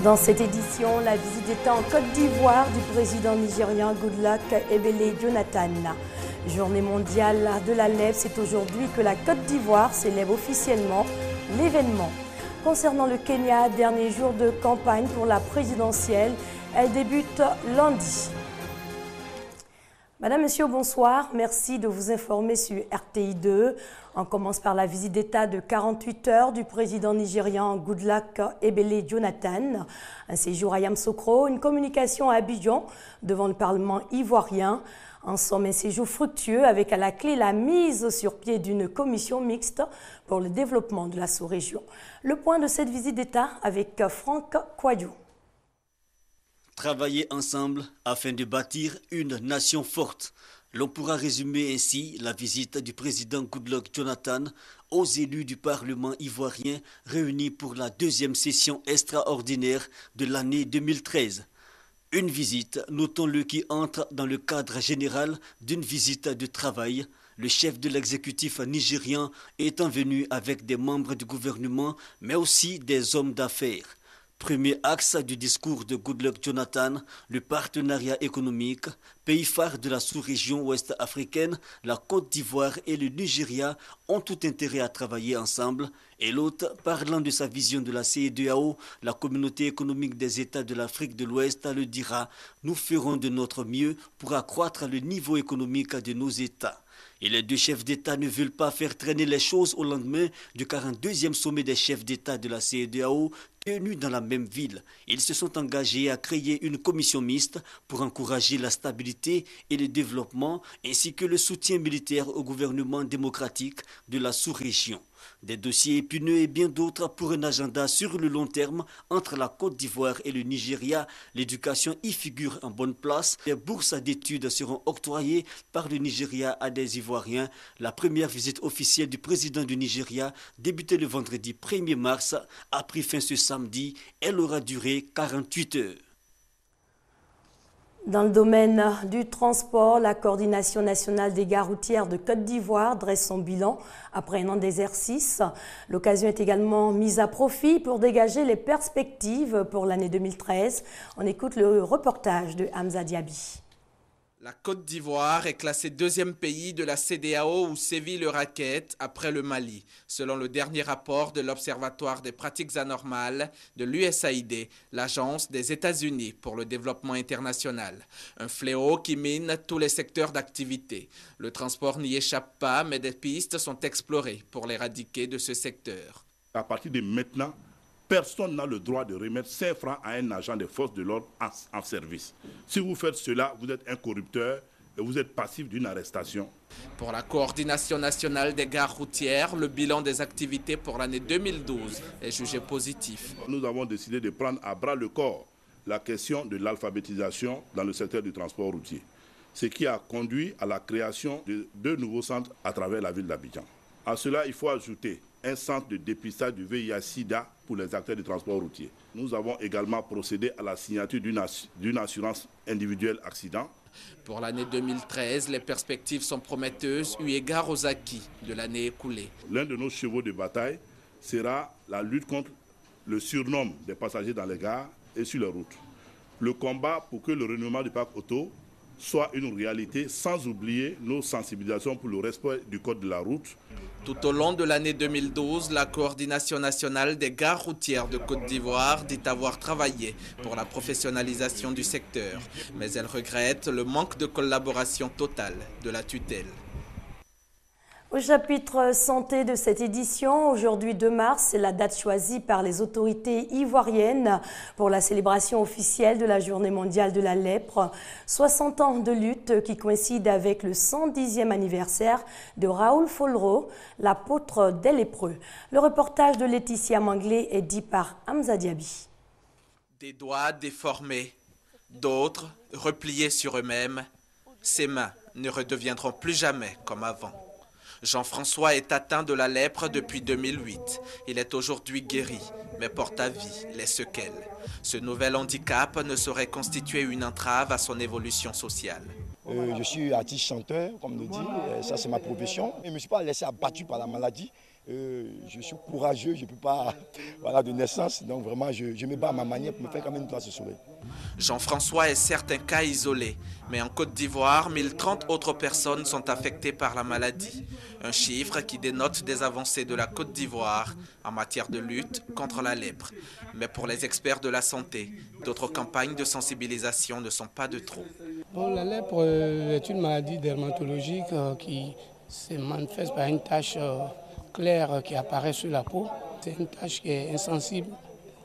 Dans cette édition, la visite d'État en Côte d'Ivoire du président nigérian Goodluck Ebele Jonathan. Journée mondiale de la lèvre, c'est aujourd'hui que la Côte d'Ivoire célèbre officiellement l'événement. Concernant le Kenya, dernier jour de campagne pour la présidentielle, elle débute lundi. Madame, Monsieur, bonsoir. Merci de vous informer sur RTI 2. On commence par la visite d'État de 48 heures du président nigérian Goodluck Ebele Jonathan. Un séjour à Yamoussoukro, une communication à Abidjan devant le Parlement ivoirien. En somme, un séjour fructueux avec à la clé la mise sur pied d'une commission mixte pour le développement de la sous-région. Le point de cette visite d'État avec Franck Kouayou. Travailler ensemble afin de bâtir une nation forte. L'on pourra résumer ainsi la visite du président Goodluck Jonathan aux élus du Parlement ivoirien réunis pour la deuxième session extraordinaire de l'année 2013. Une visite, notons-le, qui entre dans le cadre général d'une visite de travail. Le chef de l'exécutif nigérian étant venu avec des membres du gouvernement, mais aussi des hommes d'affaires. Premier axe du discours de Goodluck Jonathan, le partenariat économique, pays phare de la sous-région ouest africaine, la Côte d'Ivoire et le Nigeria ont tout intérêt à travailler ensemble. Et l'autre, parlant de sa vision de la CEDEAO, la communauté économique des États de l'Afrique de l'Ouest, le dira, nous ferons de notre mieux pour accroître le niveau économique de nos États. Et les deux chefs d'État ne veulent pas faire traîner les choses au lendemain du 42e sommet des chefs d'État de la CEDEAO tenu dans la même ville. Ils se sont engagés à créer une commission mixte pour encourager la stabilité et le développement ainsi que le soutien militaire au gouvernement démocratique de la sous-région. Des dossiers épineux et bien d'autres pour un agenda sur le long terme entre la Côte d'Ivoire et le Nigeria. L'éducation y figure en bonne place. Les bourses d'études seront octroyées par le Nigeria à des Ivoiriens. La première visite officielle du président du Nigeria, débutée le vendredi 1er mars, a pris fin ce samedi. Elle aura duré 48 heures. Dans le domaine du transport, la Coordination nationale des gares routières de Côte d'Ivoire dresse son bilan après un an d'exercice. L'occasion est également mise à profit pour dégager les perspectives pour l'année 2013. On écoute le reportage de Hamza Diaby. La Côte d'Ivoire est classée deuxième pays de la CEDEAO où sévit le racket après le Mali, selon le dernier rapport de l'Observatoire des pratiques anormales de l'USAID, l'Agence des États-Unis pour le développement international. Un fléau qui mine tous les secteurs d'activité. Le transport n'y échappe pas, mais des pistes sont explorées pour l'éradiquer de ce secteur. À partir de maintenant, personne n'a le droit de remettre 5 francs à un agent des forces de l'ordre en service. Si vous faites cela, vous êtes un corrupteur et vous êtes passif d'une arrestation. Pour la Coordination nationale des gares routières, le bilan des activités pour l'année 2012 est jugé positif. Nous avons décidé de prendre à bras le corps la question de l'alphabétisation dans le secteur du transport routier, ce qui a conduit à la création de 2 nouveaux centres à travers la ville d'Abidjan. À cela, il faut ajouter un centre de dépistage du VIH-Sida pour les acteurs du transport routier. Nous avons également procédé à la signature d'une assurance individuelle accident. Pour l'année 2013, les perspectives sont prometteuses eu égard aux acquis de l'année écoulée. L'un de nos chevaux de bataille sera la lutte contre le surnombre des passagers dans les gares et sur les routes. Le combat pour que le renouvellement du parc auto soit une réalité sans oublier nos sensibilisations pour le respect du code de la route. Tout au long de l'année 2012, la Coordination nationale des gares routières de Côte d'Ivoire dit avoir travaillé pour la professionnalisation du secteur. Mais elle regrette le manque de collaboration totale de la tutelle. Au chapitre santé de cette édition, aujourd'hui 2 mars, c'est la date choisie par les autorités ivoiriennes pour la célébration officielle de la Journée mondiale de la lèpre. 60 ans de lutte qui coïncident avec le 110e anniversaire de Raoul Folro, l'apôtre des lépreux. Le reportage de Laetitia Manglé est dit par Hamza Diaby. Des doigts déformés, d'autres repliés sur eux-mêmes, ses mains ne redeviendront plus jamais comme avant. Jean-François est atteint de la lèpre depuis 2008. Il est aujourd'hui guéri, mais porte à vie les séquelles. Ce nouvel handicap ne saurait constituer une entrave à son évolution sociale. Je suis artiste chanteur, comme on dit, ça c'est ma profession. Je ne me suis pas laissé abattu par la maladie, Je suis courageux, je ne peux pas, voilà, de naissance. Donc vraiment, je me bats à ma manière pour me faire quand même une place au soleil. Jean-François est certes un cas isolé, mais en Côte d'Ivoire, 1030 autres personnes sont affectées par la maladie. Un chiffre qui dénote des avancées de la Côte d'Ivoire en matière de lutte contre la lèpre. Mais pour les experts de la santé, d'autres campagnes de sensibilisation ne sont pas de trop. Bon, la lèpre est une maladie dermatologique qui se manifeste par une tache claire qui apparaît sur la peau. C'est une tache qui est insensible,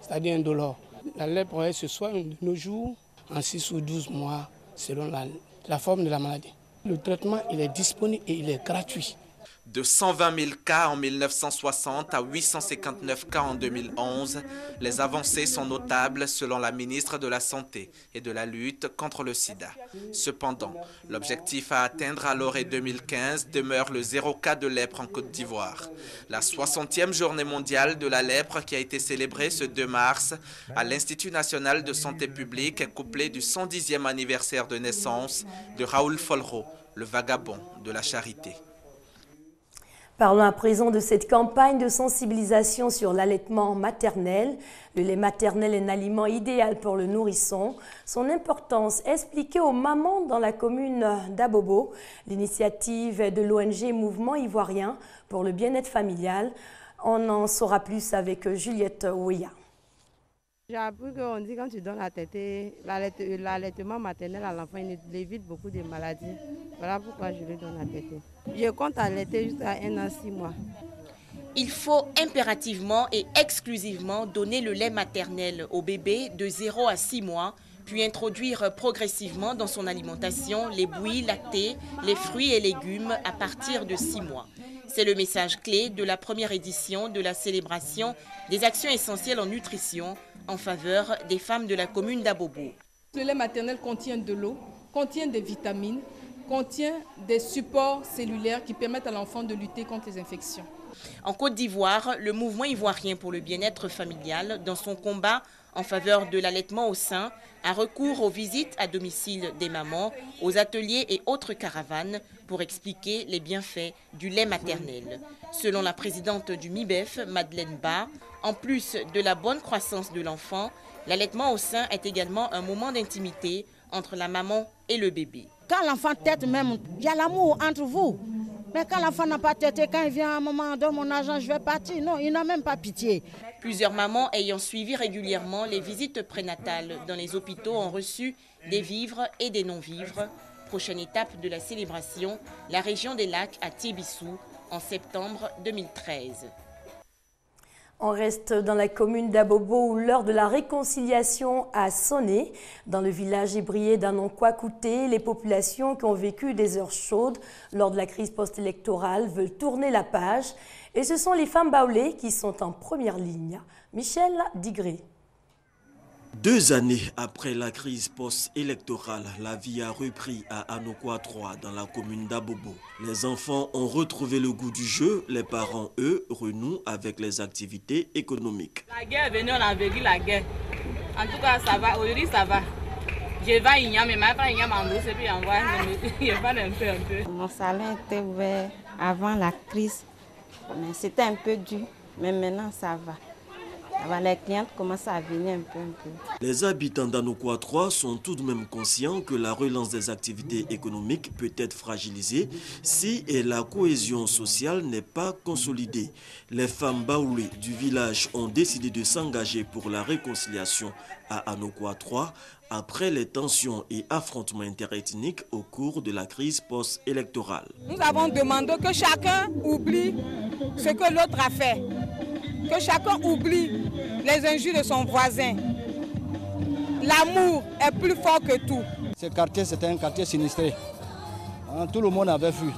c'est-à-dire indolore. La lèpre, elle se soigne de nos jours en 6 ou 12 mois selon la forme de la maladie. Le traitement, il est disponible et il est gratuit. De 120 000 cas en 1960 à 859 cas en 2011, les avancées sont notables selon la ministre de la Santé et de la lutte contre le sida. Cependant, l'objectif à atteindre à l'horizon 2015 demeure le 0 cas de lèpre en Côte d'Ivoire. La 60e journée mondiale de la lèpre qui a été célébrée ce 2 mars à l'Institut national de santé publique est couplée du 110e anniversaire de naissance de Raoul Folro, le vagabond de la charité. Parlons à présent de cette campagne de sensibilisation sur l'allaitement maternel. Le lait maternel est un aliment idéal pour le nourrisson. Son importance expliquée aux mamans dans la commune d'Abobo. L'initiative est de l'ONG Mouvement Ivoirien pour le bien-être familial. On en saura plus avec Juliette Ouya. J'ai appris qu'on dit quand tu donnes la tétée, l'allaitement maternel à l'enfant, il évite beaucoup de maladies. Voilà pourquoi je lui donne la tétée. Je compte allaiter jusqu'à 1 an, 6 mois. Il faut impérativement et exclusivement donner le lait maternel au bébé de 0 à 6 mois, puis introduire progressivement dans son alimentation les bouillies lactées, les fruits et légumes à partir de 6 mois. C'est le message clé de la première édition de la célébration des actions essentielles en nutrition en faveur des femmes de la commune d'Abobo. Le lait maternel contient de l'eau, contient des vitamines, contient des supports cellulaires qui permettent à l'enfant de lutter contre les infections. En Côte d'Ivoire, le mouvement ivoirien pour le bien-être familial, dans son combat en faveur de l'allaitement au sein, a recours aux visites à domicile des mamans, aux ateliers et autres caravanes pour expliquer les bienfaits du lait maternel. Selon la présidente du MIBEF, Madeleine Ba, en plus de la bonne croissance de l'enfant, l'allaitement au sein est également un moment d'intimité entre la maman et le bébé. Quand l'enfant tète même, il y a l'amour entre vous. Mais quand l'enfant n'a pas tété, quand il vient à un moment, donne mon argent, je vais partir. Non, il n'a même pas pitié. Plusieurs mamans ayant suivi régulièrement les visites prénatales dans les hôpitaux ont reçu des vivres et des non-vivres. Prochaine étape de la célébration, la région des Lacs à Tiébissou en septembre 2013. On reste dans la commune d'Abobo où l'heure de la réconciliation a sonné. Dans le village ébrié d'Anonkwa-Kouté, les populations qui ont vécu des heures chaudes lors de la crise post-électorale veulent tourner la page. Et ce sont les femmes baoulées qui sont en première ligne. Michel Digré. 2 années après la crise post-électorale, la vie a repris à Anonkwa 3 dans la commune d'Abobo. Les enfants ont retrouvé le goût du jeu, les parents, eux, renouent avec les activités économiques. La guerre est venue, on a vécu la guerre. En tout cas, ça va, aujourd'hui ça va. Je vais à Ignam, mais maintenant Ignam en douce et puis en voie, je vais un peu. Mon salon était ouvert avant la crise, mais c'était un peu dur, mais maintenant ça va. Les clients commencent à venir un peu. Les habitants d'Anonkwa 3 sont tout de même conscients que la relance des activités économiques peut être fragilisée si la cohésion sociale n'est pas consolidée. Les femmes baoulées du village ont décidé de s'engager pour la réconciliation à Anonkwa 3 après les tensions et affrontements interethniques au cours de la crise post-électorale. Nous avons demandé que chacun oublie ce que l'autre a fait. Que chacun oublie les injures de son voisin. L'amour est plus fort que tout. Ce quartier, c'était un quartier sinistré. Tout le monde avait fui.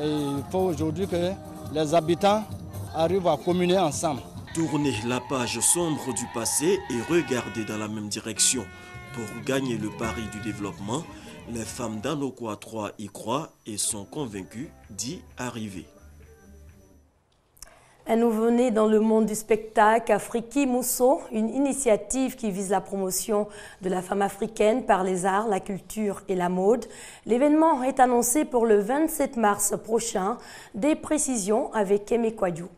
Il faut aujourd'hui que les habitants arrivent à communier ensemble. Tourner la page sombre du passé et regarder dans la même direction. Pour gagner le pari du développement, les femmes d'Anonkwa 3 y croient et sont convaincues d'y arriver. Un nouveau-né dans le monde du spectacle, Afriki Mousso, une initiative qui vise la promotion de la femme africaine par les arts, la culture et la mode. L'événement est annoncé pour le 27 mars prochain. Des précisions avec Aimé Kouadiou.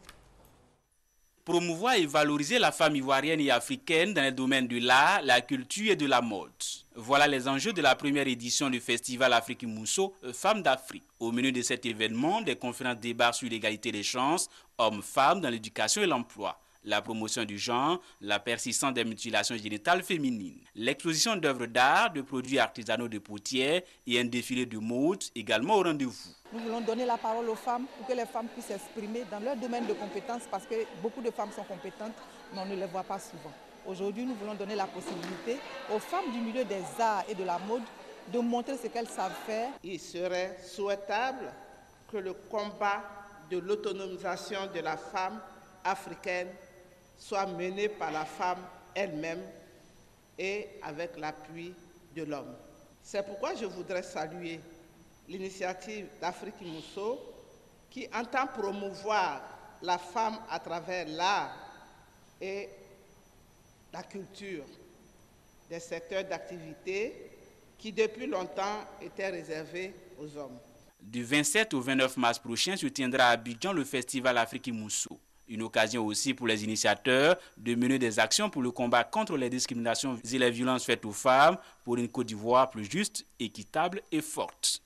Promouvoir et valoriser la femme ivoirienne et africaine dans les domaines de l'art, la culture et de la mode. Voilà les enjeux de la première édition du festival Afriki Mousso, Femmes d'Afrique. Au menu de cet événement, des conférences débats sur l'égalité des chances, hommes-femmes dans l'éducation et l'emploi, la promotion du genre, la persistance des mutilations génitales féminines, l'exposition d'œuvres d'art, de produits artisanaux de potières et un défilé de mode également au rendez-vous. Nous voulons donner la parole aux femmes pour que les femmes puissent s'exprimer dans leur domaine de compétences parce que beaucoup de femmes sont compétentes, mais on ne les voit pas souvent. Aujourd'hui, nous voulons donner la possibilité aux femmes du milieu des arts et de la mode de montrer ce qu'elles savent faire. Il serait souhaitable que le combat de l'autonomisation de la femme africaine soit mené par la femme elle-même et avec l'appui de l'homme. C'est pourquoi je voudrais saluer l'initiative d'Afriki Mousso qui entend promouvoir la femme à travers l'art et la culture, des secteurs d'activité qui depuis longtemps étaient réservés aux hommes. Du 27 au 29 mars prochain se tiendra à Abidjan le festival Afriki Mousso. Une occasion aussi pour les initiateurs de mener des actions pour le combat contre les discriminations et les violences faites aux femmes pour une Côte d'Ivoire plus juste, équitable et forte.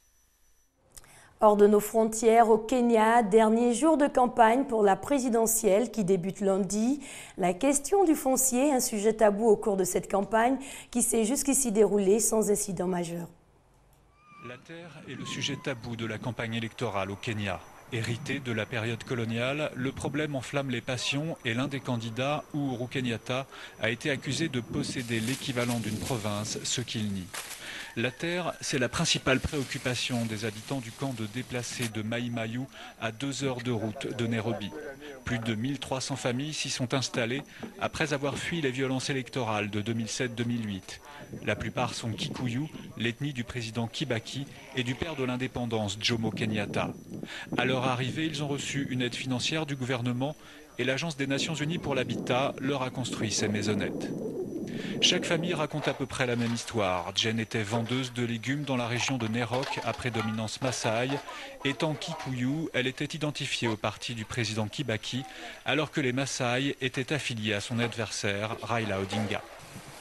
Hors de nos frontières, au Kenya, dernier jour de campagne pour la présidentielle qui débute lundi. La question du foncier, un sujet tabou au cours de cette campagne qui s'est jusqu'ici déroulée sans incident majeur. La terre est le sujet tabou de la campagne électorale au Kenya. Hérité de la période coloniale, le problème enflamme les passions et l'un des candidats, Uhuru Kenyatta, a été accusé de posséder l'équivalent d'une province, ce qu'il nie. La terre, c'est la principale préoccupation des habitants du camp de déplacés de Mai Mahiu, à 2 heures de route de Nairobi. Plus de 1300 familles s'y sont installées après avoir fui les violences électorales de 2007-2008. La plupart sont Kikuyu, l'ethnie du président Kibaki et du père de l'indépendance Jomo Kenyatta. À leur arrivée, ils ont reçu une aide financière du gouvernement et l'Agence des Nations Unies pour l'Habitat leur a construit ces maisonnettes. Chaque famille raconte à peu près la même histoire. Jen était vendeuse de légumes dans la région de Narok à prédominance Maasai. Étant Kikuyu, elle était identifiée au parti du président Kibaki, alors que les Maasai étaient affiliés à son adversaire, Raila Odinga.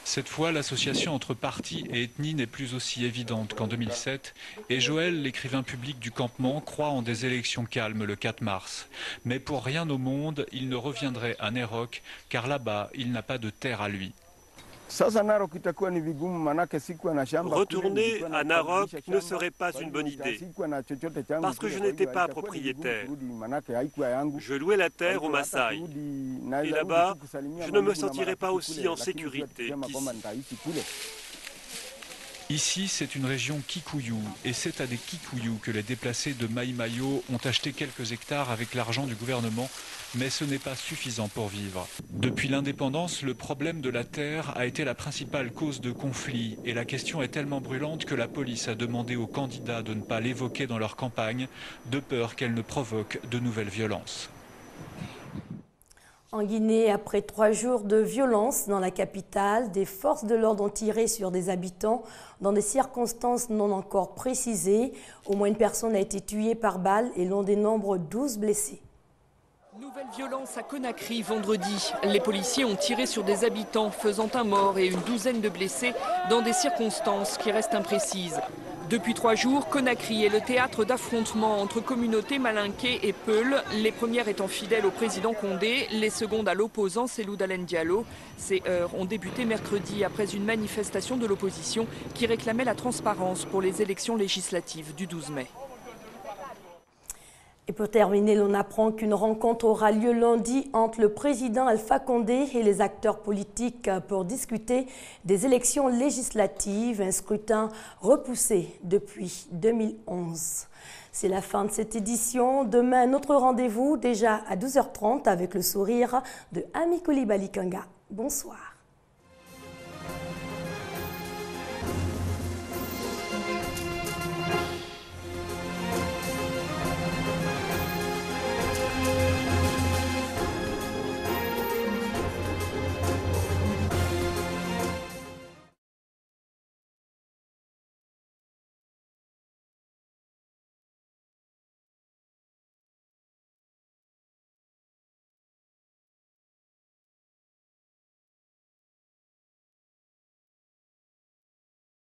Cette fois, l'association entre parti et ethnie n'est plus aussi évidente qu'en 2007 et Joël, l'écrivain public du campement, croit en des élections calmes le 4 mars. Mais pour rien au monde, il ne reviendrait à Narok car là-bas, il n'a pas de terre à lui. Retourner à Narok ne serait pas une bonne idée, parce que je n'étais pas propriétaire. Je louais la terre aux Maasai. Et là-bas, je ne me sentirais pas aussi en sécurité qu'ici. Ici, c'est une région Kikuyu, et c'est à des Kikuyu que les déplacés de Mai Mahiu ont acheté quelques hectares avec l'argent du gouvernement, mais ce n'est pas suffisant pour vivre. Depuis l'indépendance, le problème de la terre a été la principale cause de conflit, et la question est tellement brûlante que la police a demandé aux candidats de ne pas l'évoquer dans leur campagne, de peur qu'elle ne provoque de nouvelles violences. En Guinée, après 3 jours de violence dans la capitale, des forces de l'ordre ont tiré sur des habitants dans des circonstances non encore précisées. Au moins une personne a été tuée par balle et l'on dénombre 12 blessés. Nouvelle violence à Conakry vendredi. Les policiers ont tiré sur des habitants, faisant un mort et une douzaine de blessés dans des circonstances qui restent imprécises. Depuis 3 jours, Conakry est le théâtre d'affrontements entre communautés malinké et Peul, les premières étant fidèles au président Condé, les secondes à l'opposant Cellou Dalein Diallo. Ces heurts ont débuté mercredi après une manifestation de l'opposition qui réclamait la transparence pour les élections législatives du 12 mai. Et pour terminer, l'on apprend qu'une rencontre aura lieu lundi entre le président Alpha Condé et les acteurs politiques pour discuter des élections législatives, un scrutin repoussé depuis 2011. C'est la fin de cette édition. Demain, notre rendez-vous déjà à 12h30 avec le sourire de Ami Coulibaly Kanga. Bonsoir.